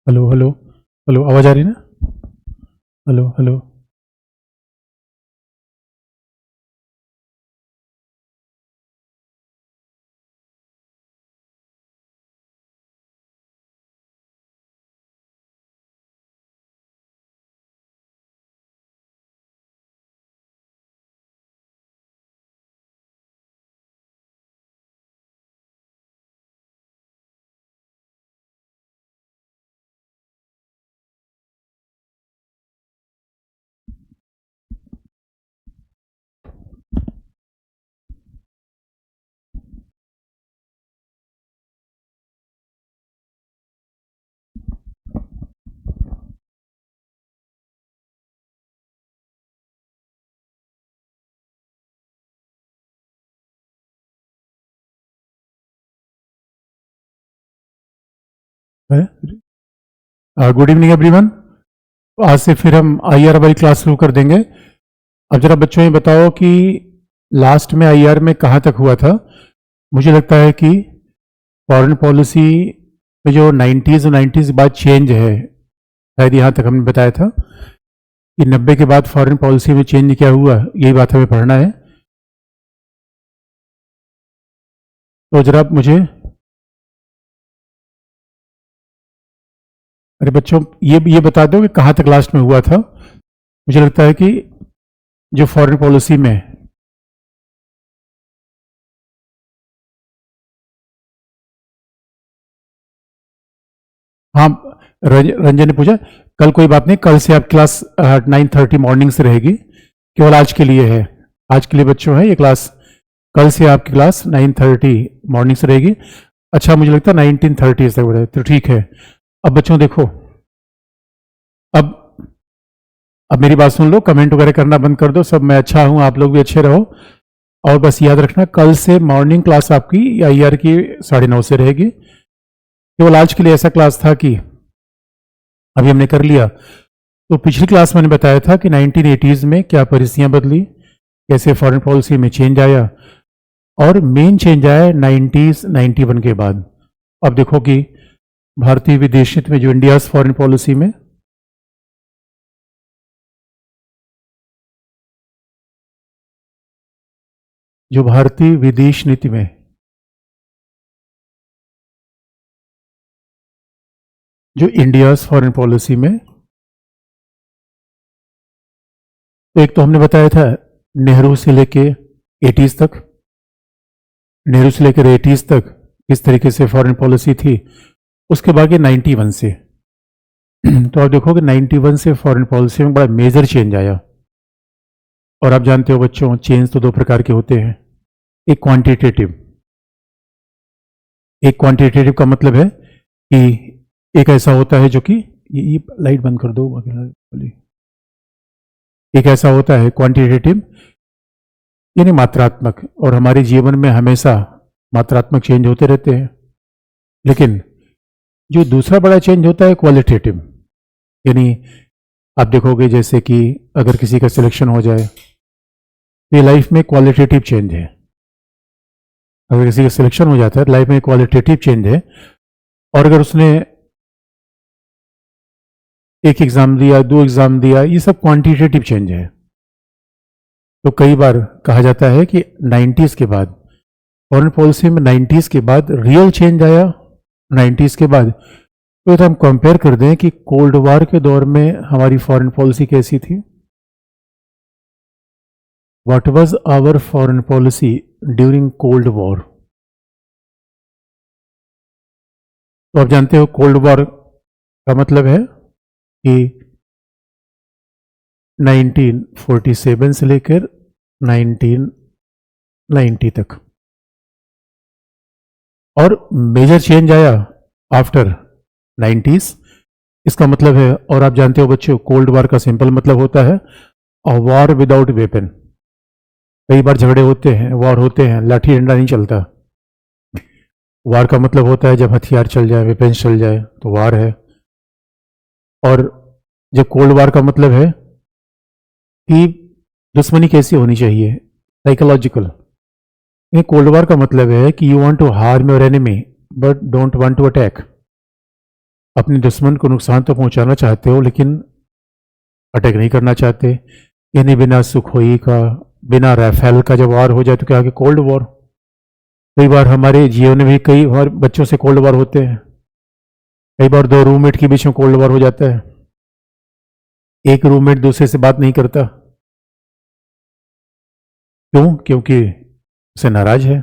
Hello hello hello, आवाज़ आ रही है ना? Hello hello. Good evening everyone. आज से फिर हम आईआर वाली क्लास शुरू कर देंगे। अब जरा बच्चों ये बताओ कि लास्ट में आईआर में कहाँ तक हुआ था। मुझे लगता है कि फॉरेन पॉलिसी में जो 90s और 90s के बाद चेंज है, शायद यहाँ तक हमने बताया था कि 90 के बाद फॉरेन पॉलिसी में चेंज क्या हुआ, यही बात हमें पढ़ना है। तो जरा मुझे, अरे बच्चों ये बता दो कि कहाँ तक लास्ट में हुआ था। मुझे लगता है कि जो फॉरेन पॉलिसी में, हाँ, रंजन ने पूछा। कल कोई बात नहीं, कल से आप क्लास 9:30 मॉर्निंग से रहेगी, केवल आज के लिए है। आज के लिए बच्चों है ये क्लास, कल से आपकी क्लास 9:30 मॉर्निंग से रहेगी। अच्छा, मुझे लगता है 19:30 तक बढ़े, तो ठीक है। अब बच्चों देखो, अब अब मेरी बात सुन लो, कमेंट वगैरह करना बंद कर दो सब। मैं अच्छा हूँ, आप लोग भी अच्छे रहो। और बस याद रखना, कल से मॉर्निंग क्लास आपकी आईआर की 9:30 से रहेगी। केवल आज के लिए ऐसा क्लास था कि अभी हमने कर लिया। तो पिछली क्लास मैंने बताया था कि 1980s में क्या परिस्थितियां बदली, कैसे फॉरेन पॉलिसी में चेंज आया, और मेन चेंज आया 90s 91 के बाद। अब देखो कि भारतीय विदेश नीति में, जो इंडिया फॉरेन पॉलिसी में, जो भारतीय विदेश नीति में जो इंडिया फॉरेन पॉलिसी में, तो एक तो हमने बताया था नेहरू से लेके 80s तक, नेहरू से लेकर 80s तक किस तरीके से फॉरेन पॉलिसी थी। उसके बाद 91 से तो आप देखोगे 91 से फॉरेन पॉलिसी में बड़ा मेजर चेंज आया। और आप जानते हो बच्चों, चेंज तो दो प्रकार के होते हैं। एक क्वांटिटेटिव, एक क्वांटिटेटिव का मतलब है कि एक ऐसा होता है जो कि ये लाइट बंद कर दो, एक ऐसा होता है क्वांटिटेटिव यानी मात्रात्मक, और हमारे जीवन में हमेशा मात्रात्मक चेंज होते रहते हैं। लेकिन जो दूसरा बड़ा चेंज होता है क्वालिटेटिव, यानी आप देखोगे जैसे कि अगर किसी का सिलेक्शन हो जाए तो ये लाइफ में क्वालिटेटिव चेंज है। अगर किसी का सिलेक्शन हो जाता है लाइफ में क्वालिटेटिव चेंज है। और अगर उसने एक एग्जाम दिया, दो एग्जाम दिया, ये सब क्वांटिटेटिव चेंज है। तो कई बार कहा जाता है कि 90s के बाद फॉरेन पॉलिसी में, 90s के बाद रियल चेंज आया। 90s के बाद तो हम कंपेयर कर दें कि कोल्ड वॉर के दौर में हमारी फॉरेन पॉलिसी कैसी थी। What was our foreign policy during cold war. तो आप जानते हो कोल्ड वॉर का मतलब है कि 1947 से लेकर 1990 तक, और मेजर चेंज आया आफ्टर 90s। इसका मतलब है, और आप जानते हो बच्चों, कोल्ड वॉर का सिंपल मतलब होता है वॉर विदाउट वेपन। कई बार झगड़े होते हैं, वॉर होते हैं, लाठी डंडा नहीं चलता। वार का मतलब होता है जब हथियार चल जाए, वेपन्स चल जाए, तो वार है। और जब कोल्ड वार का मतलब है कि दुश्मनी कैसी होनी चाहिए, साइकोलॉजिकल। ये कोल्ड वार का मतलब है कि you want to harm your enemy but don't want to attack. अपने दुश्मन को नुकसान तो पहुंचाना चाहते हो लेकिन अटैक नहीं करना चाहते। यानी बिना सुखोई का, बिना राफेल का जब वार हो जाए तो क्या आगे कोल्ड वॉर। कई बार हमारे जीवन में भी कई बार बच्चों से कोल्ड वॉर होते हैं। कई बार दो रूममेट के बीच में कोल्ड वॉर हो जाता है, एक रूममेट दूसरे से बात नहीं करता। क्यों? क्योंकि उसे नाराज है।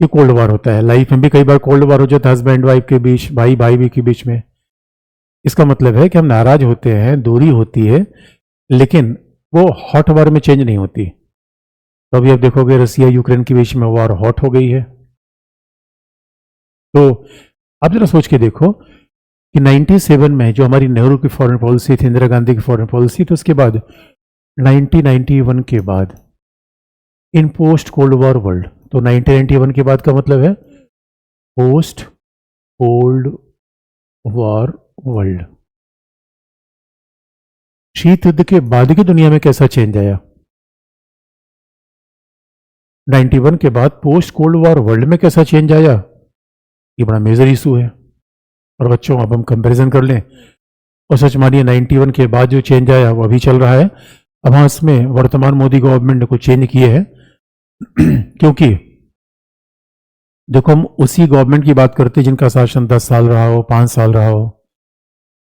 ये कोल्ड वॉर होता है। लाइफ में भी कई बार कोल्ड वॉर हो जाता है, हस्बैंड वाइफ के बीच, भाई भाई के बीच में। इसका मतलब है कि हम नाराज होते हैं, दूरी होती है, लेकिन वो हॉट वॉर में चेंज नहीं होती। तो अभी आप देखोगे रसिया यूक्रेन के बीच में वॉर हॉट हो गई है। तो आप जरा सोच के देखो कि 97 में जो हमारी नेहरू की फॉरेन पॉलिसी थी, इंदिरा गांधी की फॉरेन पॉलिसी, तो उसके बाद 1991 के बाद इन पोस्ट कोल्ड वॉर वर्ल्ड, तो 1991 के बाद का मतलब है पोस्ट कोल्ड वॉर वर्ल्ड। शीत युद्ध के बाद की दुनिया में कैसा चेंज आया? 91 के बाद पोस्ट कोल्ड वॉर वर्ल्ड में कैसा चेंज आया? ये बड़ा मेजर इशू है। और बच्चों अब हम कंपैरिजन कर लें, और सच मानिए 91 के बाद जो चेंज आया वो अभी चल रहा है। अब हाँ, इसमें वर्तमान मोदी गवर्नमेंट ने कुछ चेंज किए हैं क्योंकि देखो हम उसी गवर्नमेंट की बात करते हैं जिनका शासन 10 साल रहा हो, 5 साल रहा हो,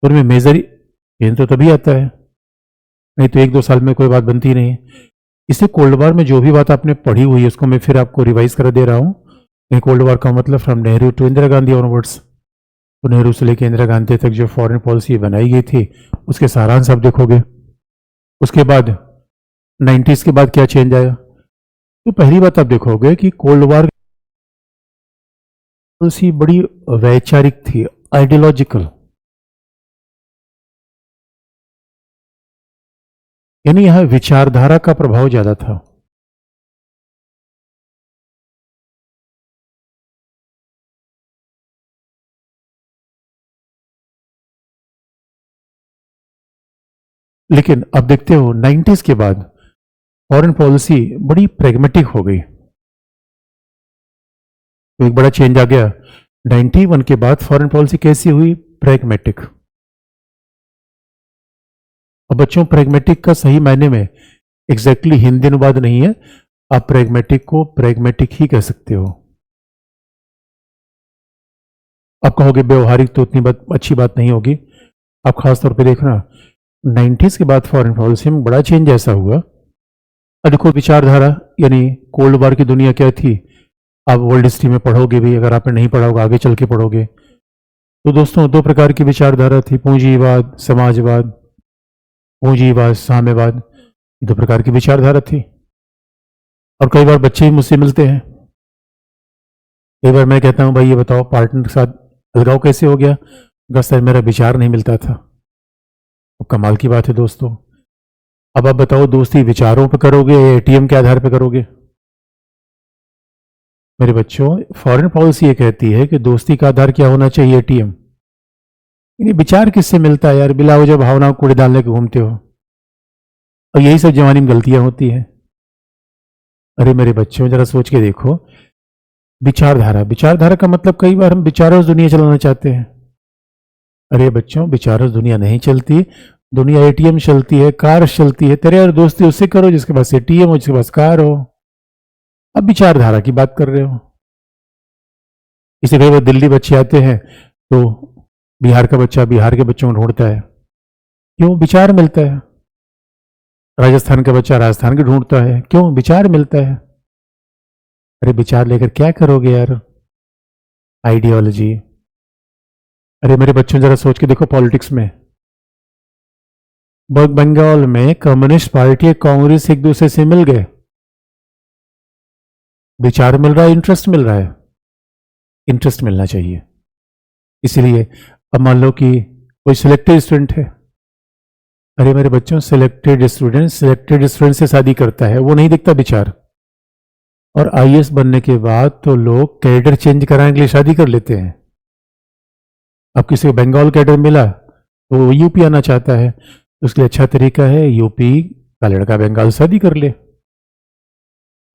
तो उनमें मेजर चेंज तो तभी आता है, नहीं तो 1-2 साल में कोई बात बनती नहीं। इससे कोल्ड वॉर में जो भी बात आपने पढ़ी हुई है उसको मैं फिर आपको रिवाइज कर दे रहा हूँ। कोल्ड वॉर का मतलब from Nehru to Indira Gandhi onwards, तो नेहरू से लेकर इंदिरा गांधी तक जो फॉरेन पॉलिसी बनाई गई थी उसके सारांश आप देखोगे। उसके बाद 90s के बाद क्या चेंज आया? तो पहली बात आप देखोगे कि कोल्ड वॉर पॉलिसी बड़ी वैचारिक थी, आइडियोलॉजिकल, यानी यह विचारधारा का प्रभाव ज्यादा था। लेकिन अब देखते हो 90s के बाद फॉरेन पॉलिसी बड़ी प्रैग्मेटिक हो गई, तो एक बड़ा चेंज आ गया। 91 के बाद फॉरेन पॉलिसी कैसी हुई? प्रैग्मेटिक। अब बच्चों प्रैग्मेटिक का सही मायने में एग्जैक्टली हिंदी अनुवाद नहीं है, आप प्रैग्मेटिक को प्रैग्मेटिक ही कह सकते हो। आप कहोगे व्यवहारिक तो उतनी बात अच्छी बात नहीं होगी। आप खासतौर पे देखना 90s के बाद फॉरेन पॉलिसी में बड़ा चेंज ऐसा हुआ। अब देखो विचारधारा, यानी कोल्ड वॉर की दुनिया क्या थी, आप वर्ल्ड हिस्ट्री में पढ़ोगे भी, अगर आपने नहीं पढ़ा होगा आगे चल के पढ़ोगे। तो दोस्तों 2 प्रकार की विचारधारा थी, पूंजीवाद, समाजवाद, पूंजीवाद, साम्यवाद, 2 प्रकार की विचारधारा थी। और कई बार बच्चे ही मुझसे मिलते हैं, कई बार मैं कहता हूं भाई ये बताओ पार्टनर के साथ अलगाव कैसे हो गया? बस सर मेरा विचार नहीं मिलता था। तो कमाल की बात है दोस्तों। अब आप बताओ दोस्ती विचारों पर करोगे या एटीएम के आधार पर करोगे? मेरे बच्चों फॉरेन पॉलिसी ये कहती है कि दोस्ती का आधार क्या होना चाहिए? एटीएम। यानी विचार किससे मिलता है यार? बिला वजह भावनाओं कूड़े डालने के घूमते हो, और यही सब जवानी में गलतियां होती हैं। अरे मेरे बच्चों जरा सोच के देखो, विचारधारा, विचारधारा का मतलब कई बार हम विचारों से दुनिया चलाना चाहते हैं। अरे बच्चों विचारों से दुनिया नहीं चलती, दुनिया एटीएम चलती है, कार चलती है। तेरे यार दोस्ती उससे करो जिसके पास एटीएम हो, जिसके पास कार हो। अब विचारधारा की बात कर रहे हो। इसे कई बार दिल्ली बच्चे आते हैं तो बिहार का बच्चा बिहार के बच्चों को ढूंढता है, क्यों? विचार मिलता है। राजस्थान का बच्चा राजस्थान के ढूंढता है, क्यों? विचार मिलता है। अरे विचार लेकर क्या करोगे यार? आइडियोलॉजी। अरे मेरे बच्चों जरा सोच के देखो, पॉलिटिक्स में बंगाल में कम्युनिस्ट पार्टी और कांग्रेस एक दूसरे से मिल गए, विचार मिल रहा है, इंटरेस्ट मिल रहा है। इंटरेस्ट मिलना चाहिए। इसलिए अब मान लो कि कोई सिलेक्टेड स्टूडेंट है, अरे मेरे बच्चों सिलेक्टेड स्टूडेंट से शादी करता है, वो नहीं दिखता विचार। और आईएएस बनने के बाद तो लोग कैडर चेंज कराने के लिए शादी कर लेते हैं। अब किसी को बंगाल कैडर मिला तो वो यूपी आना चाहता है, तो उसके लिए अच्छा तरीका है यूपी का लड़का बंगाल शादी कर ले।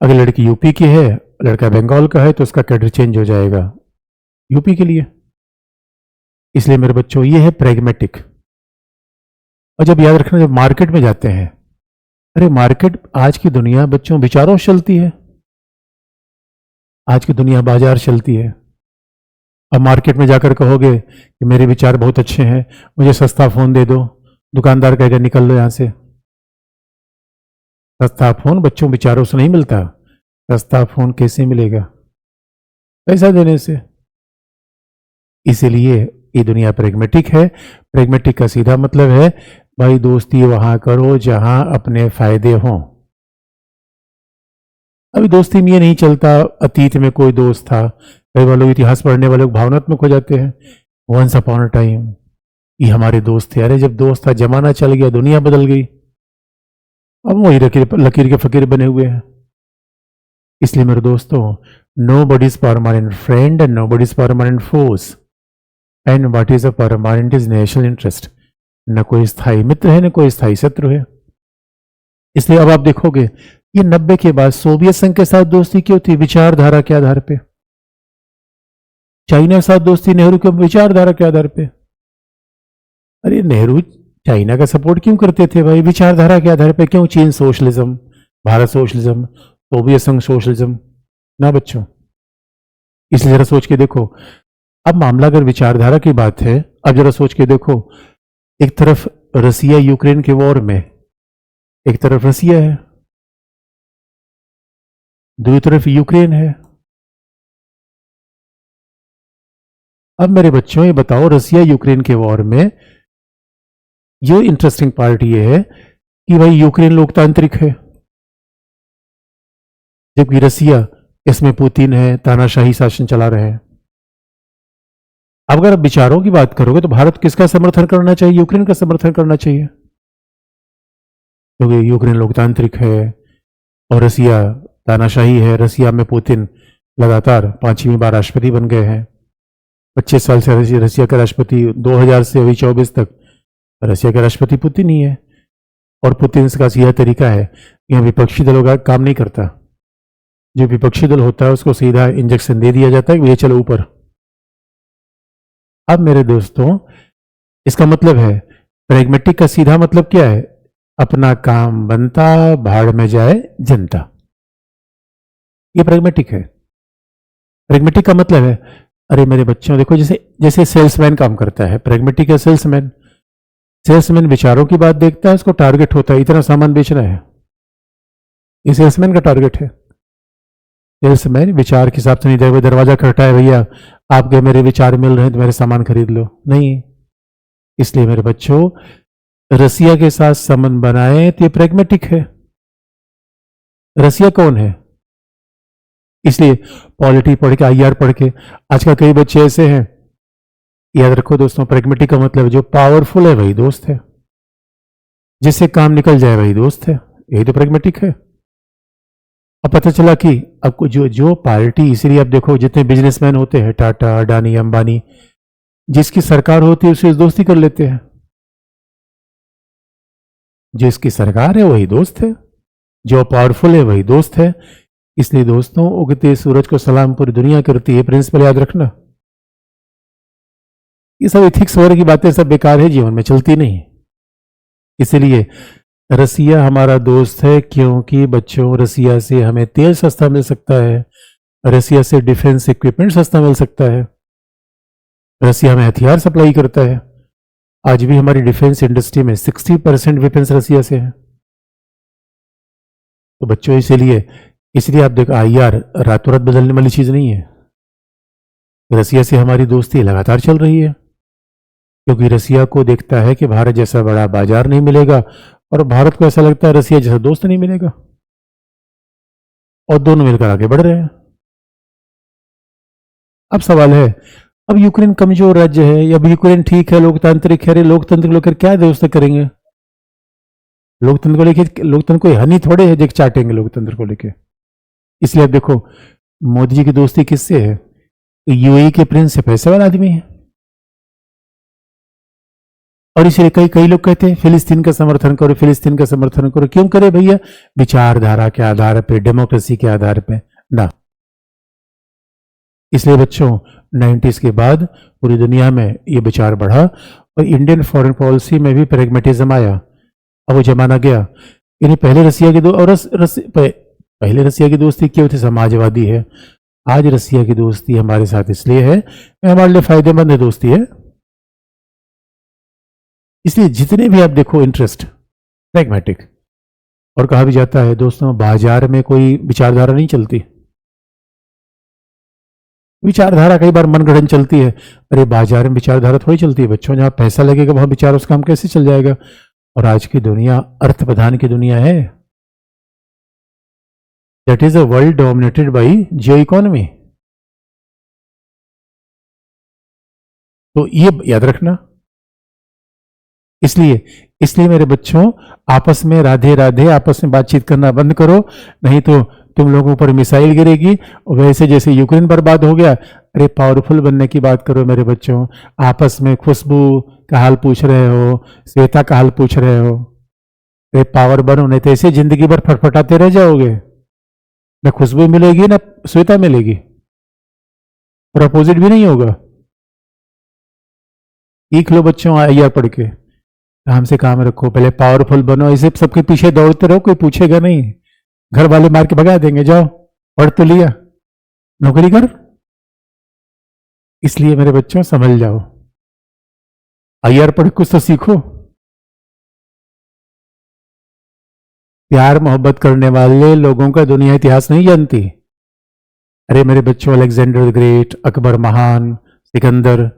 अगर लड़की यूपी की है, लड़का बंगाल का है, तो उसका कैडर चेंज हो जाएगा यूपी के लिए। इसलिए मेरे बच्चों ये है प्रैग्मेटिक। और जब याद रखना, जब मार्केट में जाते हैं, अरे मार्केट, आज की दुनिया बच्चों विचारों से चलती है। आज की दुनिया बाजार चलती है। अब मार्केट में जाकर कहोगे कि मेरे विचार बहुत अच्छे हैं, मुझे सस्ता फोन दे दो, दुकानदार कहेगा निकल लो यहां से। सस्ता फोन बच्चों विचारों से नहीं मिलता। सस्ता फोन कैसे मिलेगा? पैसा देने से। इसीलिए ये दुनिया प्रैग्मेटिक है। प्रैग्मेटिक का सीधा मतलब है भाई दोस्ती वहां करो जहां अपने फायदे हों। अभी दोस्ती में ये नहीं चलता अतीत में कोई दोस्त था। कई बार लोग इतिहास पढ़ने वाले लोग भावनात्मक हो जाते हैं। वंस अपॉन अ टाइम ये हमारे दोस्त थे। अरे जब दोस्त था, जमाना चल गया, दुनिया बदल गई, अब वही लकीर के फकीर बने हुए हैं। इसलिए मेरे दोस्तों, nobody is permanent friend and nobody is permanent force and what is a permanent is national interest. न कोई स्थायी मित्र है, न कोई स्थायी शत्रु है। इसलिए अब आप देखोगे ये 90 के बाद सोवियत संघ के साथ दोस्ती क्यों थी? विचारधारा के आधार पे। चाइना के साथ दोस्ती नेहरू के विचारधारा के आधार पे। अरे नेहरू चाइना का सपोर्ट क्यों करते थे भाई? विचारधारा के आधार पे। क्यों? चीन सोशलिज्म, भारत सोशलिज्म, सोवियत संघ सोशलिज्म ना बच्चों। इसलिए जरा सोच के देखो, अब मामला अगर विचारधारा की बात है, अब जरा सोच के देखो, एक तरफ रसिया यूक्रेन के वॉर में, एक तरफ रसिया है, दूसरी तरफ यूक्रेन है। अब मेरे बच्चों ये बताओ, रसिया यूक्रेन के वॉर में ये इंटरेस्टिंग पार्ट ये है कि भाई यूक्रेन लोकतांत्रिक है, जबकि रसिया, इसमें पुतिन है, तानाशाही शासन चला रहे हैं। अब अगर आप विचारों की बात करोगे तो भारत किसका समर्थन करना चाहिए? यूक्रेन का समर्थन करना चाहिए, क्योंकि यूक्रेन लोकतांत्रिक है और रसिया तानाशाही है। रसिया में पुतिन लगातार 5वीं बार राष्ट्रपति बन गए हैं। 25 साल से रसिया का राष्ट्रपति, 2000 से अभी 24 तक रसिया का राष्ट्रपति पुतिन ही है। और पुतिन का सीधा तरीका है, यहाँ विपक्षी दलों का काम नहीं करता। जो विपक्षी दल होता है उसको सीधा इंजेक्शन दे दिया जाता है कि ये चलो ऊपर। अब मेरे दोस्तों, इसका मतलब है, प्रैग्मेटिक का सीधा मतलब क्या है? अपना काम बनता, भाड़ में जाए जनता। ये प्रैग्मेटिक है। प्रैग्मेटिक का मतलब है, अरे मेरे बच्चों देखो, जैसे सेल्समैन काम करता है, प्रैग्मेटिक है सेल्समैन। सेल्समैन विचारों की बात देखता है, उसको टारगेट होता है इतना सामान बेचना है, ये सेल्समैन का टारगेट है। सेल्समैन विचार के हिसाब से नहीं जाए, दरवाजा खटखटाए, भैया आपके मेरे विचार मिल रहे हैं तो मेरे सामान खरीद लो, नहीं। इसलिए मेरे बच्चों, रसिया के साथ संबंध बनाए तो ये प्रैग्मेटिक है। रसिया कौन है? इसलिए पॉलिटी पढ़ के, आईआर पढ़ के, आजकल कई बच्चे ऐसे हैं, याद रखो दोस्तों, प्रैग्मेटिक का मतलब जो पावरफुल है वही दोस्त है, जिससे काम निकल जाए वही दोस्त है। यही तो प्रैग्मेटिक है। अब पता चला कि अब जो पार्टी, इसीलिए अब देखो जितने बिजनेसमैन होते हैं, टाटा, अडानी, अंबानी, जिसकी सरकार होती है उससे दोस्ती कर लेते हैं। जिसकी सरकार है वही दोस्त है, जो पावरफुल है वही दोस्त है। इसलिए दोस्तों, उगते सूरज को सलाम पूरी दुनिया करती है, प्रिंसिपल याद रखना। ये सब एथिक्स वगैरह की बातें सब बेकार है, जीवन में चलती नहीं। इसलिए रसिया हमारा दोस्त है, क्योंकि बच्चों रसिया से हमें तेल सस्ता मिल सकता है, रसिया से डिफेंस इक्विपमेंट सस्ता मिल सकता है, रसिया हमें हथियार सप्लाई करता है। आज भी हमारी डिफेंस इंडस्ट्री में 60% वेपन्स रसिया से है। तो बच्चों इसलिए आप देखो, आईआर रातों रात बदलने वाली चीज नहीं है। रसिया से हमारी दोस्ती लगातार चल रही है, क्योंकि रसिया को देखता है कि भारत जैसा बड़ा बाजार नहीं मिलेगा, और भारत को ऐसा लगता है रसिया जैसा दोस्त नहीं मिलेगा, और दोनों मिलकर आगे बढ़ रहे हैं। अब सवाल है, अब यूक्रेन कमजोर राज्य है, या यूक्रेन ठीक है, लोकतांत्रिक है, अरे लोकतंत्र लेकर क्या दोस्त करेंगे? लोकतंत्र को लेकर, लोकतंत्र कोई हनी थोड़े है देख चाटेंगे लोकतंत्र को लेकर। इसलिए अब देखो, मोदी जी की दोस्ती किससे है? यूएई के प्रिंस से पैसे वाला आदमी है। और इसलिए कई लोग कहते हैं फिलिस्तीन का समर्थन करो, फिलिस्तीन का समर्थन करो। क्यों करे भैया? विचारधारा के आधार पे, डेमोक्रेसी के आधार पे ना। इसलिए बच्चों, 90s के बाद पूरी दुनिया में ये विचार बढ़ा और इंडियन फॉरेन पॉलिसी में भी प्रैग्मेटिज्म आया। अब वो जमाना गया। यानी पहले रसिया की पहले रसिया की दोस्ती क्यों थी? समाजवादी है। आज रसिया की दोस्ती हमारे साथ इसलिए है, हमारे लिए फायदेमंद है दोस्ती है। इसलिए जितने भी आप देखो इंटरेस्ट प्रैग्मेटिक। और कहा भी जाता है दोस्तों, बाजार में कोई विचारधारा नहीं चलती। विचारधारा कई बार मनगढ़ंत चलती है। अरे बाजार में विचारधारा थोड़ी चलती है बच्चों, जहां पैसा लगेगा वहां विचार उस काम कैसे चल जाएगा। और आज की दुनिया अर्थ प्रधान की दुनिया है। That is a world dominated by Jio economy. तो ये याद रखना। इसलिए मेरे बच्चों, आपस में राधे राधे, आपस में बातचीत करना बंद करो, नहीं तो तुम लोगों पर मिसाइल गिरेगी। वैसे जैसे यूक्रेन बर्बाद हो गया। अरे पावरफुल बनने की बात करो मेरे बच्चों। आपस में खुशबू का हाल पूछ रहे हो, श्वेता का हाल पूछ रहे हो। अरे पावर बनो, नहीं तो ऐसे जिंदगी भर फटफटाते रह जाओगे। न खुशबू मिलेगी न श्वेता मिलेगी, और अपोजिट भी नहीं होगा। सीख लो बच्चों IR पढ़ के, काम से काम रखो, पहले पावरफुल बनो। ऐसे सबके पीछे दौड़ते रहो, कोई पूछेगा नहीं। घर वाले मार के भगा देंगे, जाओ पढ़ तो लिया, नौकरी कर। इसलिए मेरे बच्चों समझ जाओ, IR पढ़ कुछ तो सीखो। प्यार मोहब्बत करने वाले लोगों का दुनिया इतिहास नहीं जानती। अरे मेरे बच्चों, अलेक्जेंडर द ग्रेट, अकबर महान, सिकंदर,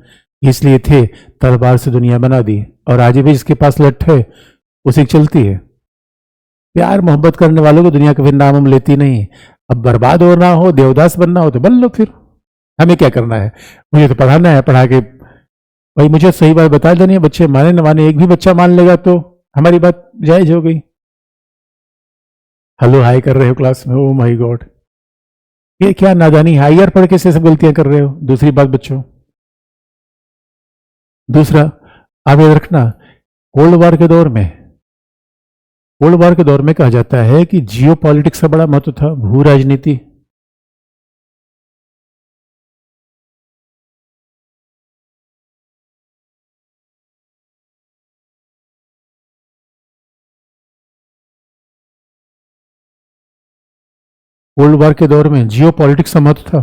इसलिए थे तलवार से दुनिया बना दी। और आज भी जिसके पास लठ है उसी चलती है। प्यार मोहब्बत करने वालों को दुनिया कभी नाम लेती नहीं। अब बर्बाद होना हो, देवदास बनना हो तो बन लो। फिर हमें क्या करना है? मुझे तो पढ़ाना है, पढ़ा के भाई मुझे सही बात बता देनी है। बच्चे माने न माने, एक भी बच्चा मान लेगा तो हमारी बात जायज हो गई। हेलो हाय कर रहे हो क्लास में, ओ माय गॉड, ये क्या नादानी है? IR पढ़ के से सब गलतियां कर रहे हो। दूसरी बात बच्चों, दूसरा आप याद रखना, कोल्ड वार के दौर में कहा जाता है कि जियो पॉलिटिक्स का बड़ा महत्व था, भू राजनीति। कोल्ड वार के दौर में जियो पॉलिटिक्स का महत्व था,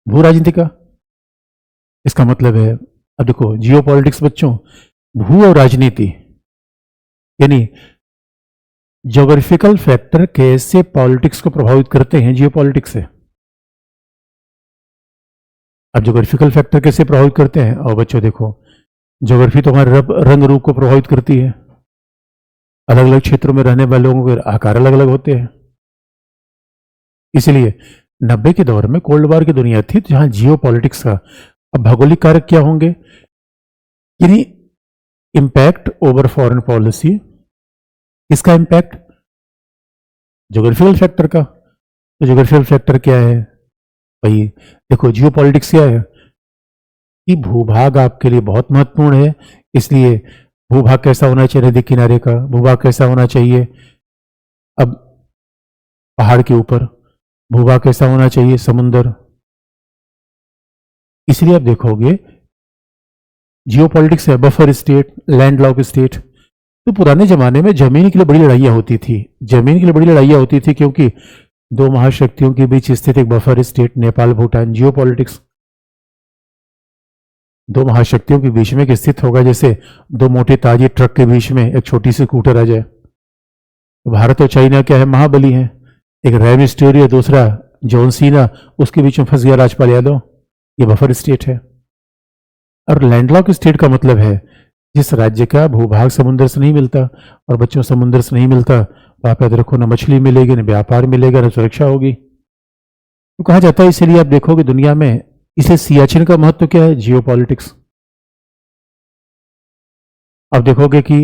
भू राजनीति का। इसका मतलब है, अब देखो जियो पॉलिटिक्स बच्चों, भू और राजनीति यानी ज्योग्राफिकल फैक्टर कैसे पॉलिटिक्स को प्रभावित करते हैं, जियो पॉलिटिक्स से। अब ज्योग्राफिकल फैक्टर कैसे प्रभावित करते हैं? और बच्चों देखो, ज्योग्राफी तो हमारे रंग रूप को प्रभावित करती है। अलग अलग क्षेत्रों में रहने वाले लोगों के आकार अलग अलग होते हैं। इसलिए 90 के दौर में कोल्ड वार की दुनिया थी जहां जियो पॉलिटिक्स का। अब भौगोलिक कारक क्या होंगे? यानी इंपैक्ट ओवर फॉरेन पॉलिसी। इसका इंपैक्ट ज्योग्राफिकल फैक्टर का। तो ज्योग्राफिकल फैक्टर क्या है भाई? देखो जियो पॉलिटिक्स क्या है कि भूभाग आपके लिए बहुत महत्वपूर्ण है। इसलिए भूभाग कैसा होना चाहिए? नदी किनारे का भूभाग कैसा होना चाहिए? अब पहाड़ के ऊपर भूभाग कैसा होना चाहिए? समुद्र। इसलिए आप देखोगे जियो पॉलिटिक्स है buffer state, land lock state. तो पुराने जमाने में जमीन के लिए बड़ी लड़ाइयां होती थी। जमीन के लिए बड़ी लड़ाइयां होती थी क्योंकि दो महाशक्तियों के बीच स्थित एक बफर स्टेट, नेपाल भूटान। जियो पॉलिटिक्स दो महाशक्तियों के बीच में स्थित होगा, जैसे दो मोटे ताजे ट्रक के बीच में एक छोटी सी स्कूटर आ जाए। तो भारत और चाइना क्या है? महाबली है। एक रे मिस्टीरियो, दूसरा जॉन सीना, उसके बीच में फंस गया राजपाल यादव। ये बफर स्टेट है। और लैंडलॉक स्टेट का मतलब है जिस राज्य का भूभाग समुद्र से नहीं मिलता। और बच्चों, समुद्र से नहीं मिलता तो आप याद रखो, ना मछली मिलेगी, ना व्यापार मिलेगा, ना सुरक्षा होगी। तो कहा जाता है, इसीलिए आप देखोगे दुनिया में, इसलिए सियाचिन का महत्व क्या है? जियो पॉलिटिक्स। अब देखोगे कि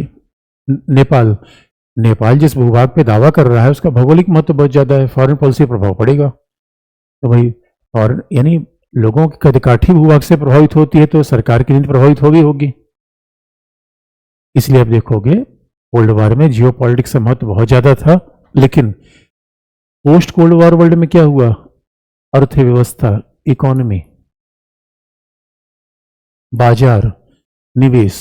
नेपाल जिस भूभाग पे दावा कर रहा है उसका भौगोलिक महत्व बहुत ज्यादा है, फॉरेन पॉलिसी प्रभाव पड़ेगा। तो भाई फॉरेन यानी लोगों की कदकाठी भूभाग से प्रभावित होती है तो सरकार की नीति प्रभावित होगी। इसलिए आप देखोगे कोल्ड वार में जियो पॉलिटिक्स का महत्व बहुत ज्यादा था। लेकिन पोस्ट कोल्ड वार वर्ल्ड में क्या हुआ? अर्थव्यवस्था इकोनॉमी, बाजार, निवेश,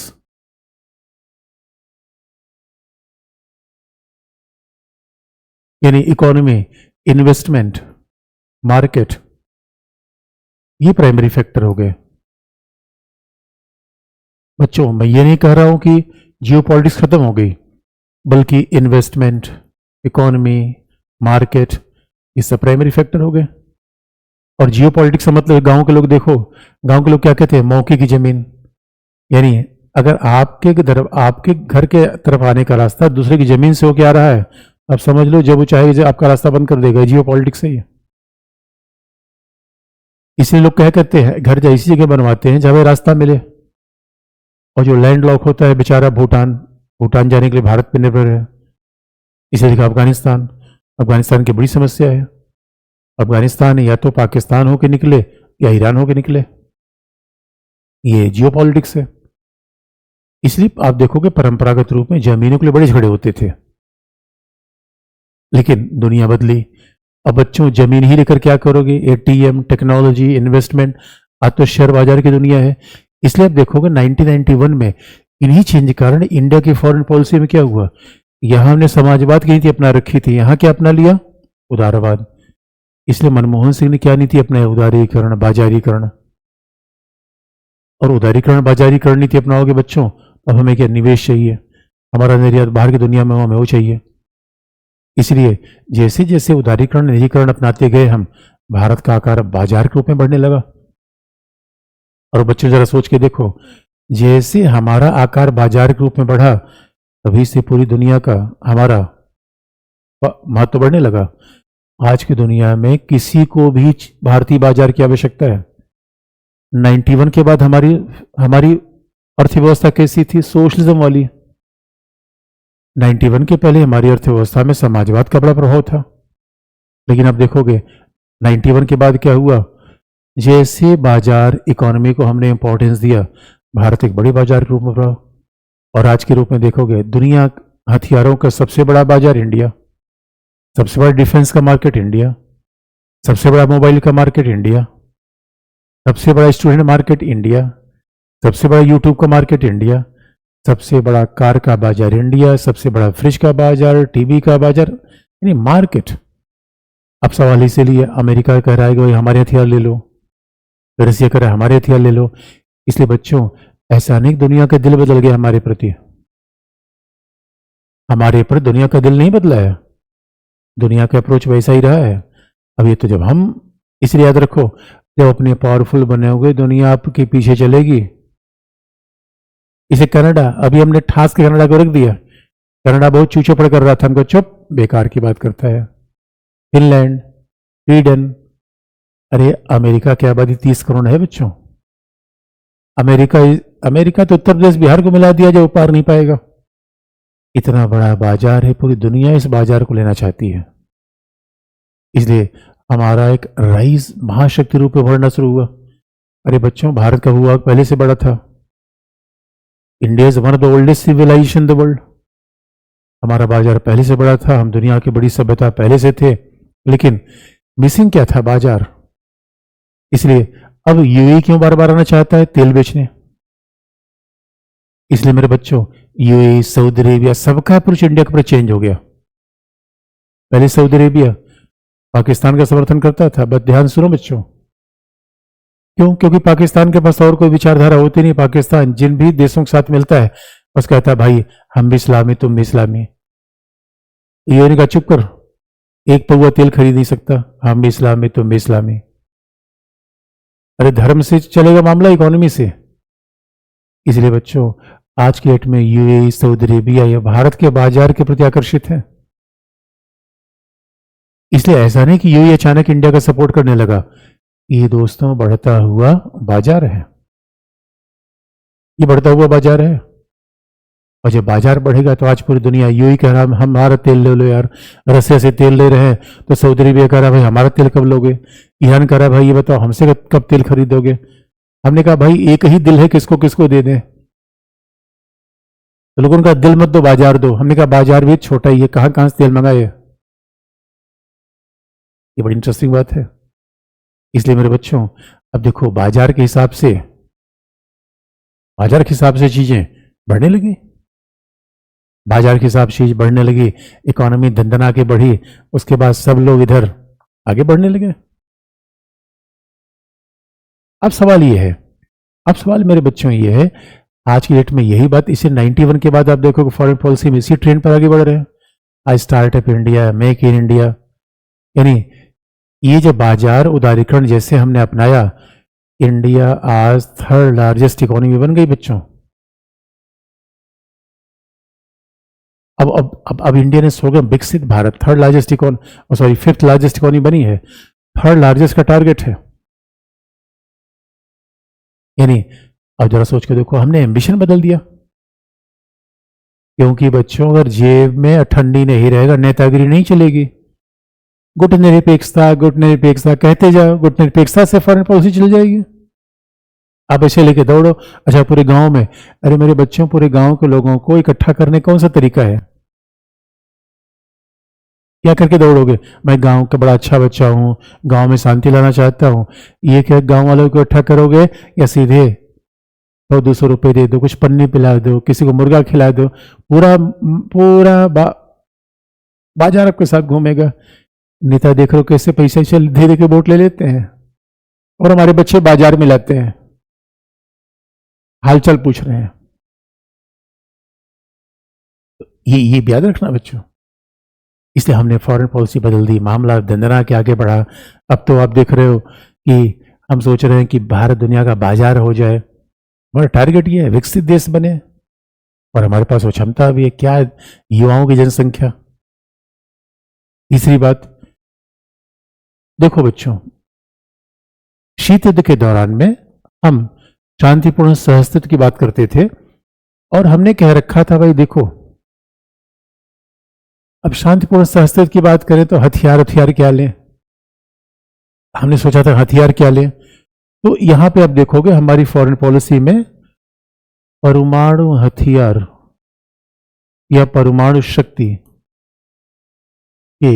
यानी इकोनॉमी, इन्वेस्टमेंट, मार्केट, ये प्राइमरी फैक्टर हो गए। बच्चों मैं ये नहीं कह रहा हूं कि जियोपॉलिटिक्स खत्म हो गई, बल्कि इन्वेस्टमेंट, इकोनॉमी, मार्केट, ये सब प्राइमरी फैक्टर हो गए। और जियोपॉलिटिक्स का मतलब गांव के लोग देखो, गांव के लोग क्या कहते हैं, मौके की जमीन, यानी अगर आपके घर के तरफ आने का रास्ता दूसरे की जमीन से होके आ रहा है, आप समझ लो जब वो चाहेगा आपका रास्ता बंद कर देगा। जियोपॉलिटिक्स है ये। इसलिए लोग क्या कहते हैं, घर ऐसी जगह बनवाते हैं जहां रास्ता मिले। और जो लैंड लॉक होता है बेचारा भूटान जाने के लिए भारत पर निर्भर है। इसे देखा अफगानिस्तान की बड़ी समस्या है। अफगानिस्तान या तो पाकिस्तान होके निकले या ईरान होके निकले, ये जियोपॉलिटिक्स है। इसलिए आप देखोगे परंपरागत रूप में जमीनों के लिए बड़े झगड़े होते थे, लेकिन दुनिया बदली। अब बच्चों जमीन ही लेकर क्या करोगे, एटीएम, टेक्नोलॉजी, इन्वेस्टमेंट, आज तो शेयर बाजार की दुनिया है। इसलिए आप देखोगे 1991 में इन्हीं चेंज के कारण इंडिया की फॉरेन पॉलिसी में क्या हुआ, यहां हमने समाजवाद की नीति अपना रखी थी, यहां क्या अपना लिया, उदारवाद। इसलिए मनमोहन सिंह ने क्या नीति अपनाया, उदारीकरण, बाजारीकरण। और उदारीकरण बाजारीकरण नीति अपनाओगे बच्चों, अब हमें क्या, निवेश चाहिए, हमारा निर्यात बाहर की दुनिया में हमें वो चाहिए। इसलिए जैसे जैसे उदारीकरण, निजीकरण अपनाते गए हम, भारत का आकार बाजार के रूप में बढ़ने लगा। और बच्चों जरा सोच के देखो, जैसे हमारा आकार बाजार के रूप में बढ़ा, तभी से पूरी दुनिया का हमारा महत्व बढ़ने लगा। आज की दुनिया में किसी को भी भारतीय बाजार की आवश्यकता है। 91 के बाद हमारी अर्थव्यवस्था कैसी थी, सोशलिज्म वाली। 91 के पहले हमारी अर्थव्यवस्था में समाजवाद का बड़ा प्रभाव था। लेकिन आप देखोगे 91 के बाद क्या हुआ, जैसे बाजार इकोनॉमी को हमने इंपॉर्टेंस दिया, भारत एक बड़े बाजार के रूप में रहा। और आज के रूप में देखोगे दुनिया हथियारों का सबसे बड़ा बाजार इंडिया, सबसे बड़ा डिफेंस का मार्केट इंडिया, सबसे बड़ा मोबाइल का मार्केट इंडिया, सबसे बड़ा स्टूडेंट मार्केट इंडिया, सबसे बड़ा यूट्यूब का मार्केट इंडिया, सबसे बड़ा कार का बाजार इंडिया, सबसे बड़ा फ्रिज का बाजार, टीवी का बाजार, यानी मार्केट। अब सवाल इसीलिए अमेरिका कह रहा है कि हमारे हथियार ले लो, रसिया कह रहा है हमारे हथियार ले लो। इसलिए बच्चों ऐसा नहीं दुनिया का दिल बदल गया हमारे प्रति, हमारे पर दुनिया का दिल नहीं बदला है, दुनिया का अप्रोच वैसा ही रहा है। अब ये तो जब हम, इसलिए याद रखो, जब अपने पावरफुल बने होगे दुनिया आपके पीछे चलेगी। इसे कनाडा, अभी हमने ठास के कनाडा को रख दिया, कनाडा बहुत चूचोपड़ कर रहा था, हमको चुप, बेकार की बात करता है। फिनलैंड, स्वीडन, अरे अमेरिका की आबादी 30 करोड़ है बच्चों। अमेरिका तो उत्तर प्रदेश बिहार को मिला दिया, जो पार नहीं पाएगा। इतना बड़ा बाजार है, पूरी दुनिया इस बाजार को लेना चाहती है। इसलिए हमारा एक राइज महाशक्ति रूप में बढ़ना शुरू हुआ। अरे बच्चों भारत का हुआ पहले से बड़ा था। India is one of the oldest civilization in the world. हमारा बाजार पहले से बड़ा था, हम दुनिया की बड़ी सभ्यता पहले से थे, लेकिन मिसिंग क्या था, बाजार। इसलिए अब यूएई क्यों बार बार आना चाहता है, तेल बेचने। इसलिए मेरे बच्चों यूएई, सऊदी अरेबिया, सबका अप्रोच इंडिया के ऊपर चेंज हो गया। पहले सऊदी अरेबिया पाकिस्तान का समर्थन करता था, बस ध्यान सुनो बच्चों, क्यों, क्योंकि पाकिस्तान के पास और कोई विचारधारा होती नहीं। पाकिस्तान जिन भी देशों के साथ मिलता है बस कहता है भाई हम भी इस्लामी, तुम भी इस्लामी। यूएई ने कहा चुप कर, एक पौवा तेल खरीद नहीं सकता, हम भी इस्लामी, तुम भी इस्लामी। अरे धर्म से चलेगा मामला, इकोनॉमी से। इसलिए बच्चों आज के डेट में यूएई, सऊदी अरेबिया या भारत के बाजार के प्रति आकर्षित है। इसलिए ऐसा नहीं कि यूएई अचानक इंडिया का सपोर्ट करने लगा, ये दोस्तों बढ़ता हुआ बाजार है, ये बढ़ता हुआ बाजार है। और जब बाजार बढ़ेगा तो आज पूरी दुनिया, यूएई कह रहा हम हमारा तेल ले लो यार, रसिया से तेल ले रहे हैं, तो सऊदी अरेबिया कह रहा भाई हमारा तेल कब लोगे, ईरान कह रहा भाई ये बताओ हमसे कब तेल खरीदोगे। हमने कहा भाई एक ही दिल है, किसको किसको दे दें। तो लोगों ने कहा दिल मत दो, बाजार दो। हमने कहा बाजार भी छोटा ही है, कहां कहां से तेल मंगाए। ये बड़ी इंटरेस्टिंग बात है। इसलिए मेरे बच्चों, अब देखो बाजार के हिसाब से चीजें बढ़ने लगी, बाजार के हिसाब से चीज बढ़ने लगी, इकोनॉमी धंधना के बढ़ी, उसके बाद सब लोग इधर आगे बढ़ने लगे। अब सवाल ये है, अब सवाल मेरे बच्चों ये है, आज की डेट में यही बात, इसे 91 के बाद आप देखो फॉरेन पॉलिसी में इसी ट्रेंड पर आगे बढ़ रहे हैं। आज startup India, make in India, यानी ये जो बाजार उदारीकरण जैसे हमने अपनाया, इंडिया आज थर्ड लार्जेस्ट इकोनॉमी बन गई बच्चों। अब इंडिया ने स्लोगन विकसित Bharat, third largest economy, sorry fifth largest economy बनी है, थर्ड लार्जेस्ट का टारगेट है। यानी अब जरा सोच के देखो, हमने एम्बिशन बदल दिया, क्योंकि बच्चों अगर जेब में ठंडी नहीं रहेगा नेतागिरी नहीं चलेगी। गुट निरपेक्षता कहते जाओ, गुट निरपेक्षता से फॉरेन पॉलिसी चल जाएगी। आप ऐसे लेके दौड़ो, अच्छा पूरे गांव में, अरे मेरे बच्चों पूरे गांव के लोगों को इकट्ठा करने कौन सा तरीका है? क्या करके दौड़ोगे? मैं गांव का बड़ा अच्छा बच्चा हूं, गांव में शांति लाना चाहता हूं, ये क्या गांव वालों को इकट्ठा करोगे, या सीधे 100-200 रुपए दे दो, कुछ पन्नी पिला दो, किसी को मुर्गा खिला दो, पूरा पूरा बाजार आपके साथ घूमेगा। नेता देख रहे हो कैसे पैसे चल दे दे के वोट ले लेते हैं, और हमारे बच्चे बाजार में लाते हैं, हालचाल पूछ रहे हैं। ये याद रखना बच्चों, इसलिए हमने फॉरेन पॉलिसी बदल दी, मामला दंदना के आगे बढ़ा। अब तो आप देख रहे हो कि हम सोच रहे हैं कि भारत दुनिया का बाजार हो जाए, हमारा टारगेट ये है विकसित देश बने, और हमारे पास वो क्षमता भी है, क्या युवाओं की जनसंख्या। तीसरी बात देखो बच्चों, शीत युद्ध के दौरान में हम शांतिपूर्ण सहअस्तित्व की बात करते थे, और हमने कह रखा था भाई देखो, अब शांतिपूर्ण सहअस्तित्व की बात करें तो हथियार क्या लें, हमने सोचा था हथियार क्या लें। तो यहां पे आप देखोगे हमारी फॉरेन पॉलिसी में परमाणु हथियार या परमाणु शक्ति के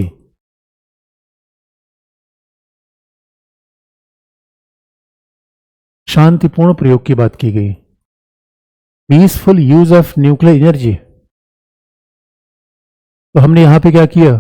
शांतिपूर्ण प्रयोग की बात की गई, peaceful use of nuclear energy. तो हमने यहां पे क्या किया,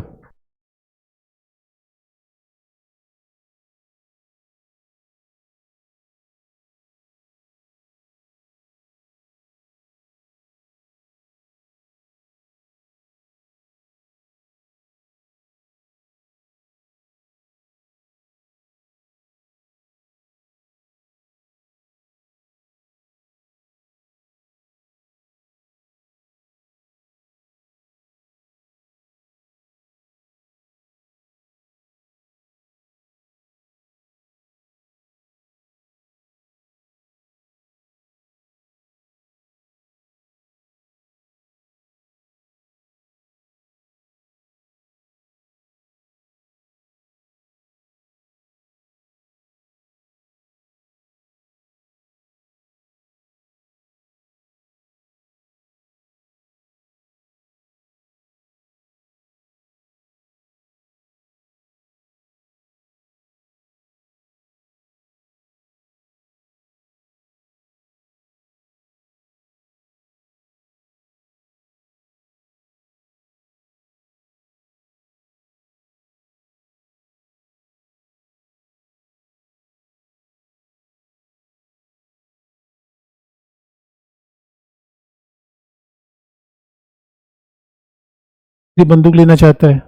बंदूक लेना चाहता है,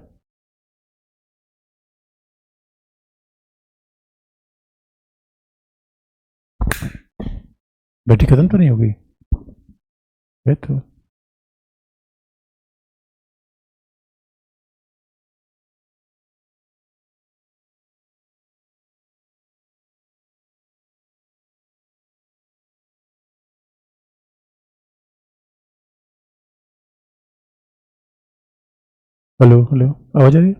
बैटरी खत्म तो नहीं हो गई है? तो हेलो हेलो, आवाज आ रही है?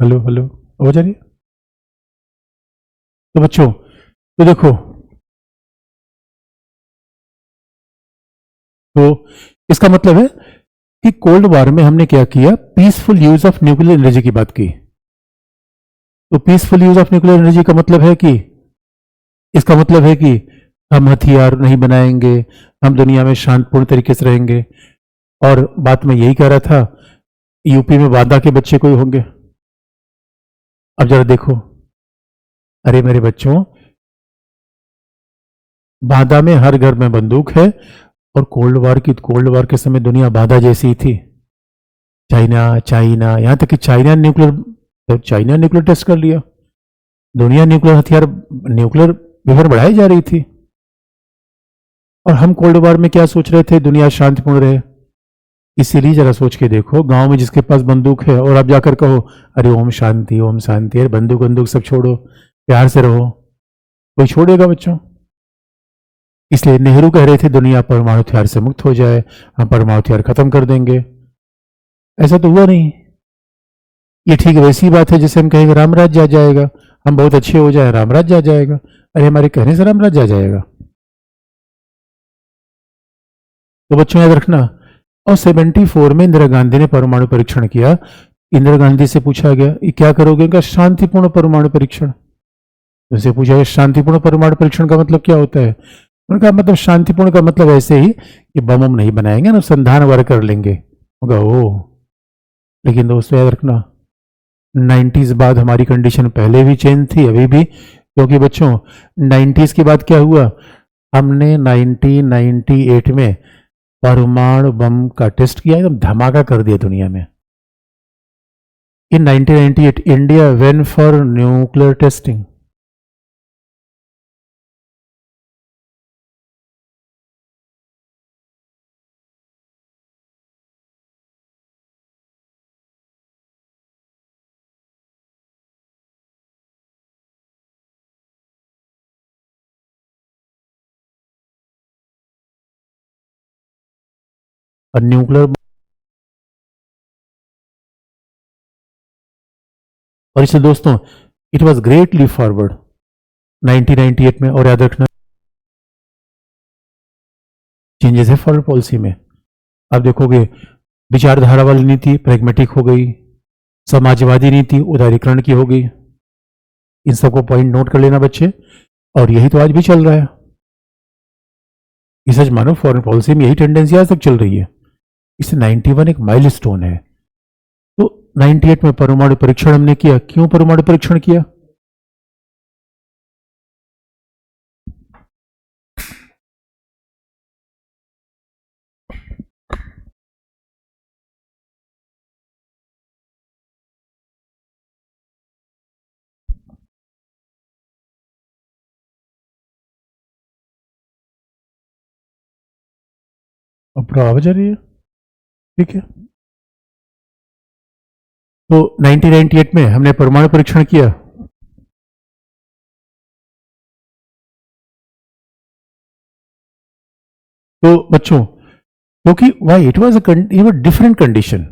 हेलो हेलो, आवाज आ रही है? तो बच्चों, तो देखो तो इसका मतलब है कि कोल्ड वॉर में हमने क्या किया, peaceful use of nuclear energy की बात की। तो peaceful use of nuclear energy का मतलब है कि, इसका मतलब है कि हम हथियार नहीं बनाएंगे, हम दुनिया में शांतिपूर्ण तरीके से रहेंगे। और बात मैं यही कह रहा था, यूपी में वादा के बच्चे कोई होंगे? अब जरा देखो, अरे मेरे बच्चों, बाधा में हर घर में बंदूक है, और कोल्ड वॉर के समय दुनिया बाधा जैसी थी। चाइना चाइना यहां तक कि चाइना न्यूक्लियर टेस्ट कर लिया। दुनिया न्यूक्लियर वेपन बढ़ाई जा रही थी, और हम कोल्ड वॉर में क्या सोच रहे थे, दुनिया शांतिपूर्ण रहे। इसीलिए जरा सोच के देखो, गांव में जिसके पास बंदूक है और आप जाकर कहो अरे ओम शांति ओम शांति, अरे बंदूक बंदूक सब छोड़ो, प्यार से रहो, कोई छोड़ेगा बच्चों? इसलिए नेहरू कह रहे थे दुनिया परमाणु हथियार से मुक्त हो जाए, हम परमाणु हथियार खत्म कर देंगे। ऐसा तो हुआ नहीं। ये ठीक वैसी बात है जैसे हम कहेंगे राम राज्य आ जाएगा, हम बहुत अच्छे हो जाए राम राज्य आ जाएगा। अरे हमारे कहने से राम राज्य आ जाएगा? तो बच्चों याद रखना। और 74 में इंदिरा गांधी ने परमाणु परीक्षण किया। इंदिरा गांधी से पूछा गया ये क्या करोगे, उनका शांतिपूर्ण परमाणु परीक्षण। उनसे पूछा गया शांतिपूर्ण परमाणु परीक्षण का मतलब क्या होता है? उनका मतलब शांतिपूर्ण का मतलब ऐसे ही कि बम नहीं बनाएंगे, अनुसंधान वर्ग कर लेंगे। होगा ओ। लेकिन दोस्तों याद रखना, 90s बाद हमारी कंडीशन पहले भी चेंज थी, अभी भी। क्योंकि बच्चों 90s के बाद क्या हुआ, हमने 1998 में परमाणु बम का टेस्ट किया, एकदम धमाका कर दिया दुनिया में। इन 1998 India when for nuclear testing. और न्यूक्लियर, और इसलिए दोस्तों इट वॉज ग्रेटली फॉरवर्ड 1998 में। और याद रखना चेंजेस है फॉरेन पॉलिसी में। आप देखोगे विचारधारा वाली नीति प्रैग्मेटिक हो गई, समाजवादी नीति उदारीकरण की हो गई। इन सबको पॉइंट नोट कर लेना बच्चे, और यही तो आज भी चल रहा है। ये सच मानो फॉरेन पॉलिसी में यही टेंडेंसी आज तक चल रही है। इसे 91 एक माइलस्टोन है। तो 98 में परमाणु परीक्षण हमने किया। क्यों परमाणु परीक्षण किया? अब आवाज आ रही है? ठीक है। तो 1998 में हमने परमाणु परीक्षण किया। तो बच्चों क्योंकि why it was a different condition.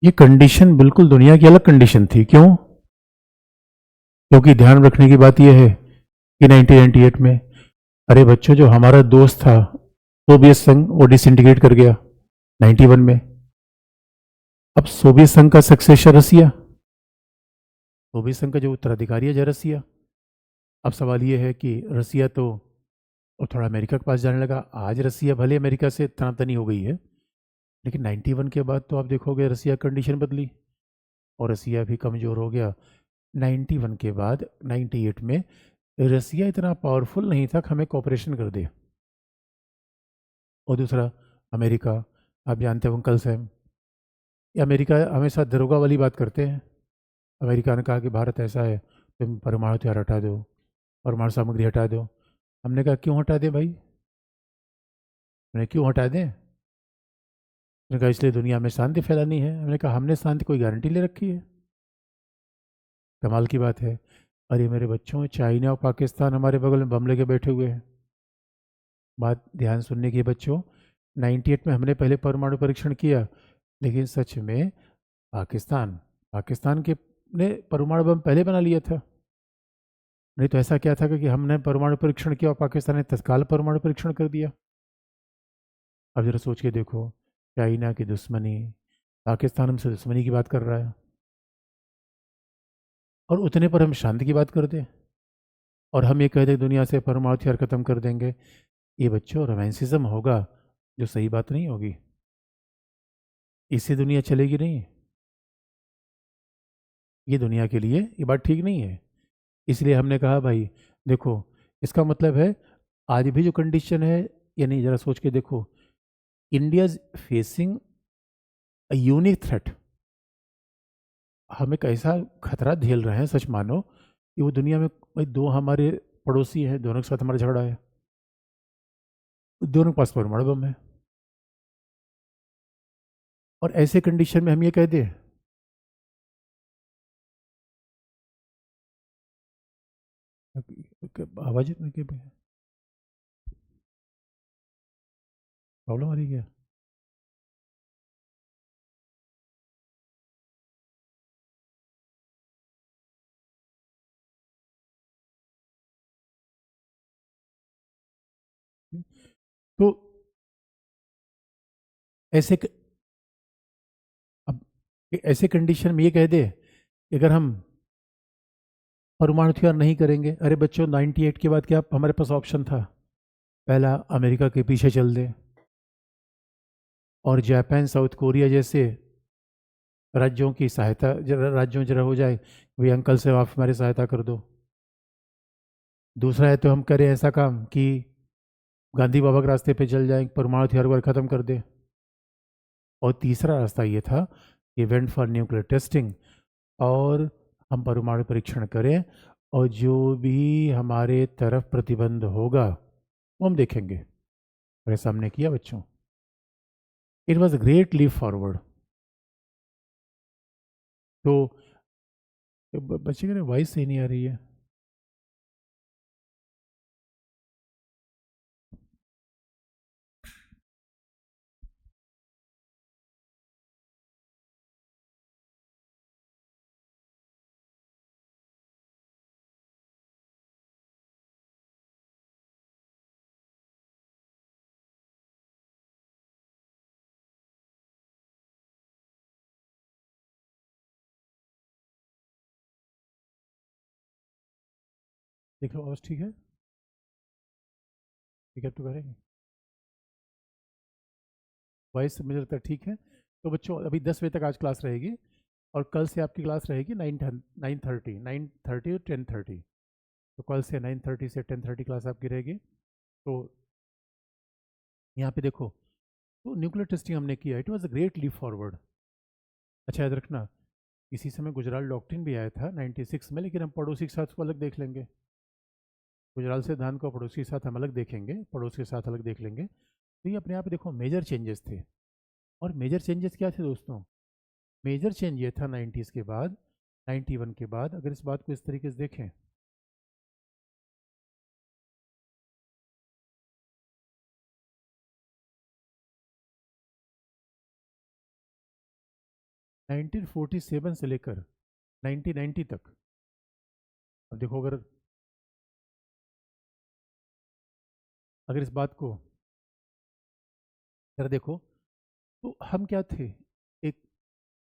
ये कंडीशन बिल्कुल दुनिया की अलग कंडीशन थी। क्यों? क्योंकि ध्यान रखने की बात यह है कि 1998 में, अरे बच्चों, जो हमारा दोस्त था सोवियत संघ, वो डिसइंटीग्रेट कर गया 91 में। अब सोवियत संघ का सक्सेसर रसिया, सोवियत संघ का जो उत्तराधिकारी है रसिया। अब सवाल ये है कि रसिया तो और थोड़ा अमेरिका के पास जाने लगा। आज रसिया भले अमेरिका से तनातनी हो गई है, लेकिन 91 के बाद तो आप देखोगे रसिया कंडीशन बदली और रसिया भी कमज़ोर हो गया। 91 के बाद 98 में रसिया इतना पावरफुल नहीं था कि हमें कॉपरेशन कर दे। और दूसरा अमेरिका, आप जानते हो अंकल सैम, ये अमेरिका हमेशा दरोगा वाली बात करते हैं। अमेरिका ने कहा कि भारत ऐसा है, तुम परमाणु हथियार हटा दो, परमाणु सामग्री हटा दो। हमने कहा क्यों हटा दें भाई? हमने क्यों हटा दें? हमने कहा इसलिए दुनिया में शांति फैलानी है। हमने कहा हमने शांति कोई गारंटी ले रखी है? कमाल की बात है। अरे मेरे बच्चों, चाइना और पाकिस्तान हमारे बगल में बम लेके बैठे हुए हैं। बात ध्यान सुनने की बच्चों, 98 में हमने पहले परमाणु परीक्षण किया, लेकिन सच में पाकिस्तान के ने परमाणु बम पहले बना लिया था। नहीं तो ऐसा क्या था कि हमने परमाणु परीक्षण किया और पाकिस्तान ने तत्काल परमाणु परीक्षण कर दिया। अब जरा सोच के देखो, चाइना की दुश्मनी, पाकिस्तान हमसे दुश्मनी की बात कर रहा है, और उतने पर हम शांति की बात कर दें, और हम ये कह दें दुनिया से परमाणु हथियार खत्म कर देंगे। ये बच्चों रोमांसिज्म होगा, जो सही बात नहीं होगी। इससे दुनिया चलेगी नहीं। ये दुनिया के लिए ये बात ठीक नहीं है। इसलिए हमने कहा भाई देखो, इसका मतलब है आज भी जो कंडीशन है, यानी जरा सोच के देखो, India is facing a unique threat. हम एक ऐसा खतरा झेल रहे हैं, सच मानो कि वो दुनिया में भाई दो हमारे पड़ोसी हैं, दोनों के साथ हमारा झगड़ा है, दोनों के पास परमाणु बम है, और ऐसे कंडीशन में हम ये कह दें, आवाज में क्या प्रॉब्लम आ रही है क्या? तो ऐसे अब ऐसे कंडीशन में ये कह दे कि अगर हम परमाणु हथियार नहीं करेंगे, अरे बच्चों 98 के बाद क्या हमारे पास ऑप्शन था? पहला, अमेरिका के पीछे चल दे, और जापान साउथ कोरिया जैसे राज्यों की सहायता, राज्यों जरा हो जाए, भाई अंकल से आप हमारी सहायता कर दो। दूसरा है तो हम करें ऐसा काम कि गांधी बाबा के रास्ते पे चल जाएं, परमाणु हथियार को खत्म कर दे। और तीसरा रास्ता ये था कि वेंट फॉर न्यूक्लियर टेस्टिंग, और हम परमाणु परीक्षण करें, और जो भी हमारे तरफ प्रतिबंध होगा वो हम देखेंगे। और ऐसा हमने किया बच्चों। It was a great leap forward. तो बच्चे कह रहे वॉइस सही नहीं आ रही है। देख लो आवाज ठीक है, पिकअप तो करेंगे, वॉइस मुझे लगता है ठीक है। तो बच्चों अभी 10 बजे तक आज क्लास रहेगी, और कल से आपकी क्लास रहेगी 9:30 और 10:30। तो कल से 9:30 से 10:30 क्लास आपकी रहेगी। तो यहाँ पे देखो, तो न्यूक्लियर टेस्टिंग हमने किया, it was a great leap forward. अच्छा याद रखना, इसी समय गुजराल डॉक्ट्रिन भी आया था 96 में, लेकिन हम पड़ोसी के साथ उसको अलग देख लेंगे। गुजराल सिद्धांत को पड़ोसी के साथ हम अलग देखेंगे, पड़ोस के साथ अलग देख लेंगे। तो ये अपने आप देखो मेजर चेंजेस थे। और मेजर चेंजेस क्या थे दोस्तों? मेजर चेंज ये था 90s के बाद, 91 के बाद, अगर इस बात को इस तरीके से देखें, 1947 से लेकर 1990 तक, अब देखो, अगर अगर इस बात को जरा देखो, तो हम क्या थे? एक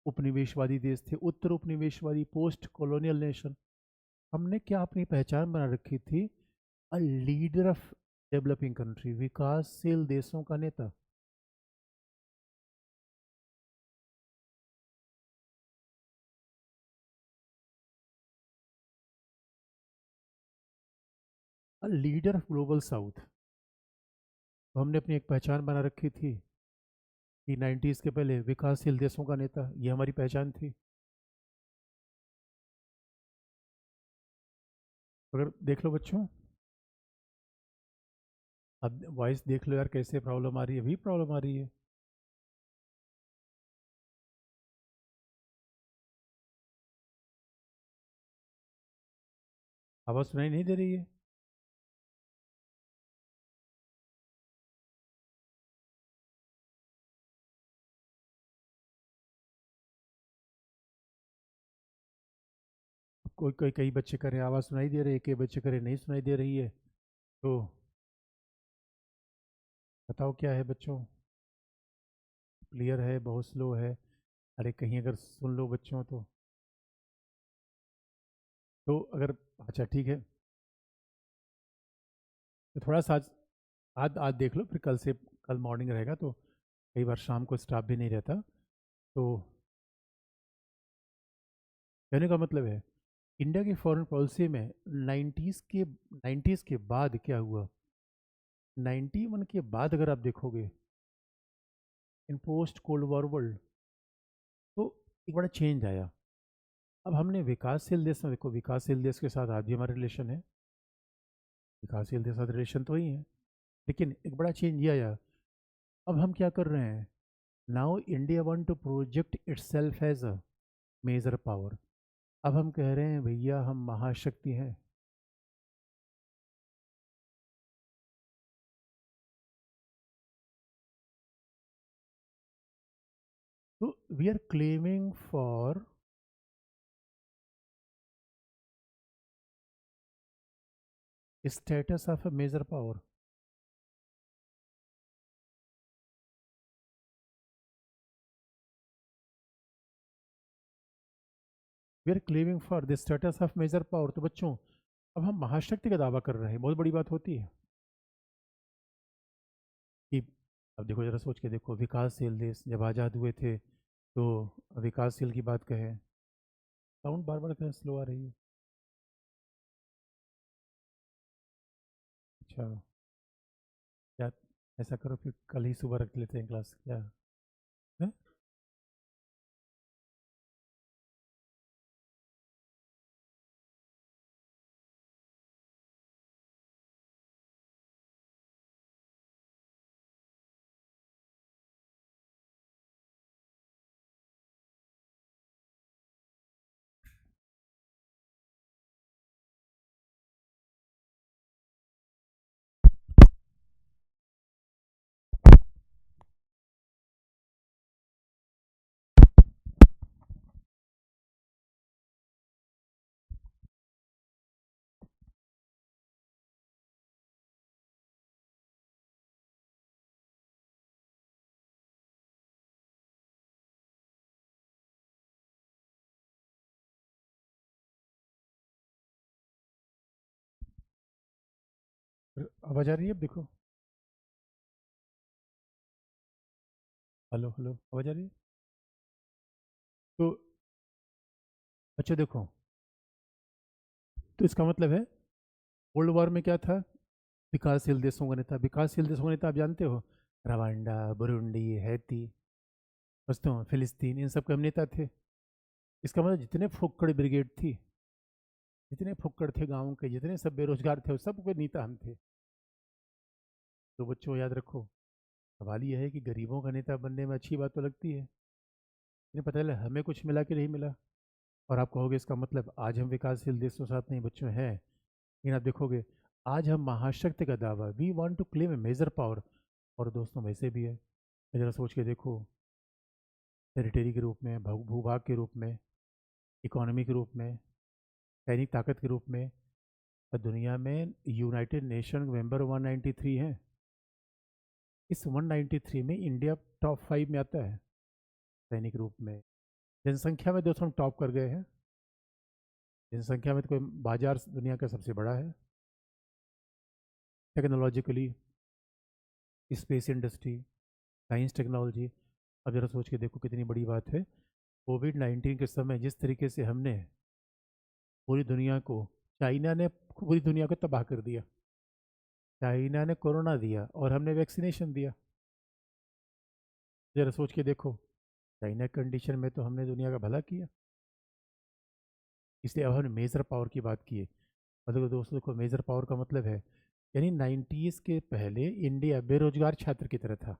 उपनिवेशवादी देश थे, उत्तर उपनिवेशवादी, पोस्ट कॉलोनियल नेशन। हमने क्या अपनी पहचान बना रखी थी? A leader of developing country, विकासशील देशों का नेता। A leader of global south. तो हमने अपनी एक पहचान बना रखी थी कि 90s के पहले विकासशील देशों का नेता, ये हमारी पहचान थी। अगर देख लो बच्चों, अब वॉइस देख लो यार, कैसे प्रॉब्लम आ रही है, भी प्रॉब्लम आ रही है। आवाज़ सुनाई नहीं दे रही है? कोई कोई कई बच्चे कह रहे हैं आवाज़ सुनाई दे रही है, कई बच्चे कह रहे हैं नहीं सुनाई दे रही है। तो बताओ क्या है बच्चों? क्लियर है, बहुत स्लो है? अरे कहीं अगर सुन लो बच्चों तो अगर अच्छा ठीक है, तो थोड़ा सा आज आज देख लो, फिर कल मॉर्निंग रहेगा तो कई बार शाम को स्टाफ भी नहीं रहता। तो कहने का मतलब है, इंडिया की फॉरेन पॉलिसी में 90s के बाद क्या हुआ, 91 के बाद अगर आप देखोगे इन पोस्ट कोल्ड वॉर वर्ल्ड, तो एक बड़ा चेंज आया। अब हमने विकासशील देश में देखो, विकासशील देश के साथ आज भी हमारा रिलेशन है, विकासशील देश के साथ रिलेशन तो ही है, लेकिन एक बड़ा चेंज ये आया। अब हम क्या कर रहे हैं, now India want to project itself as a major power. अब हम कह रहे हैं भैया हम महाशक्ति हैं। तो we are claiming for status of a major power. We are claiming for the status of major power. तो बच्चों अब हम महाशक्ति का दावा कर रहे हैं, बहुत बड़ी बात होती है कि अब देखो जरा सोच के देखो, विकासशील देश जब आज़ाद हुए थे तो विकासशील की बात कहें, साउंड बार बार कहीं स्लो आ रही है। अच्छा, क्या ऐसा करो फिर कल ही सुबह रख लेते हैं क्लास, क्या है? आवाज आ रही है? अब देखो, हेलो हेलो, आवाज आ रही है? तो अच्छा देखो, तो इसका मतलब है कोल्ड वॉर में क्या था, विकासशील देशों का नेता, विकासशील देशों का नेता आप जानते हो, रवांडा, बुरुंडी, हैती, वस्तुओं फिलिस्तीन, इन सब के हम नेता थे। इसका मतलब जितने फुक्कड़ ब्रिगेड थी, जितने फुक्कड़ थे गाँव के, जितने सब बेरोजगार थे, उस सब के नेता हम थे। तो बच्चों याद रखो, सवाल यह है कि गरीबों का नेता बनने में अच्छी बात तो लगती है, लेकिन पता चला हमें कुछ मिला कि नहीं मिला। और आप कहोगे इसका मतलब आज हम विकासशील देशों के साथ नहीं बच्चों हैं, लेकिन आप देखोगे आज हम महाशक्ति का दावा, we want to claim a major power, और दोस्तों वैसे भी है। जरा सोच के देखो, टेरिटरी के रूप में, भूभाग के रूप में, इकोनॉमी के रूप में, सैनिक ताकत के रूप में, और दुनिया में यूनाइटेड नेशन मेंबर 193 हैं। इस 193 में इंडिया टॉप 5 में आता है सैनिक रूप में। जनसंख्या में दोस्तों हम टॉप कर गए हैं, जनसंख्या में तो कोई बाजार दुनिया का सबसे बड़ा है। Technologically, space industry, science technology, अब जरा सोच के देखो कितनी बड़ी बात है। कोविड-19 के समय जिस तरीके से हमने पूरी दुनिया को, चाइना ने पूरी दुनिया को तबाह कर दिया, चाइना ने कोरोना दिया और हमने वैक्सीनेशन दिया। जरा सोच के देखो, चाइना की कंडीशन में तो हमने दुनिया का भला किया। इसलिए अब हमने मेजर पावर की बात की है। मतलब दोस्तों देखो, मेजर पावर का मतलब है, यानी 90s के पहले इंडिया बेरोजगार छात्र की तरह था,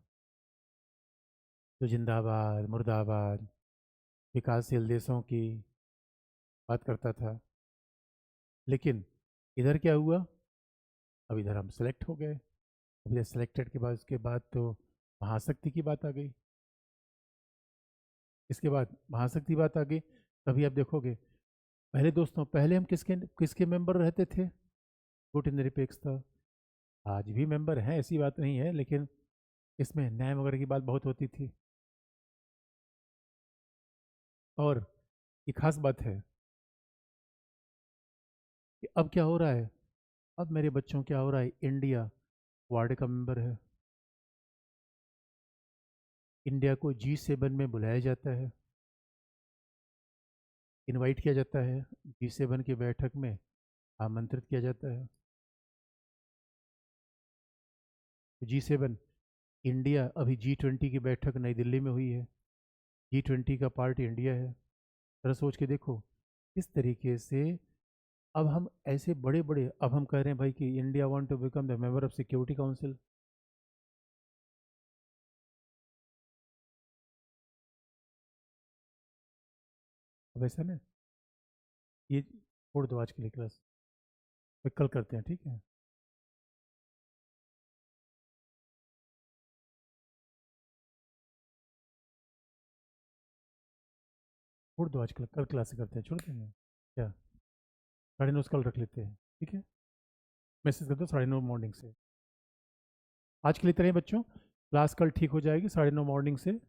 तो जिंदाबाद मुर्दाबाद विकासशील देशों की बात करता था। लेकिन इधर क्या हुआ, अब इधर हम सेलेक्ट हो गए। अब इधर सेलेक्टेड के बाद, उसके बाद तो महाशक्ति की बात आ गई, इसके बाद महाशक्ति बात आ गई। तभी आप देखोगे, पहले दोस्तों पहले हम किसके किसके मेंबर रहते थे, गुट निरपेक्षता। आज भी मेंबर हैं, ऐसी बात नहीं है, लेकिन इसमें न्याय वगैरह की बात बहुत होती थी। और ये खास बात है कि अब क्या हो रहा है, अब मेरे बच्चों क्या हो रहा है, इंडिया क्वाड का मेंबर है, इंडिया को G7 में बुलाया जाता है, इनवाइट किया जाता है, G7 की बैठक में आमंत्रित किया जाता है। G7, इंडिया, अभी G20 की बैठक नई दिल्ली में हुई है, G20 का पार्ट इंडिया है। जरा सोच के देखो किस तरीके से अब हम ऐसे बड़े बड़े, अब हम कह रहे हैं भाई कि India want to become the member of security council. अब ऐसा ना, ये छोड़ दो आज के लिए क्लास, फिर कल करते हैं, ठीक है? छोड़ दो आज, कल क्लास से करते हैं, छोड़ देंगे क्या? 9:30 कल रख लेते हैं, ठीक है? मैसेज कर दो 9:30 मॉर्निंग से। आज के लिए इतना ही बच्चों, क्लास कल ठीक हो जाएगी 9:30 मॉर्निंग से।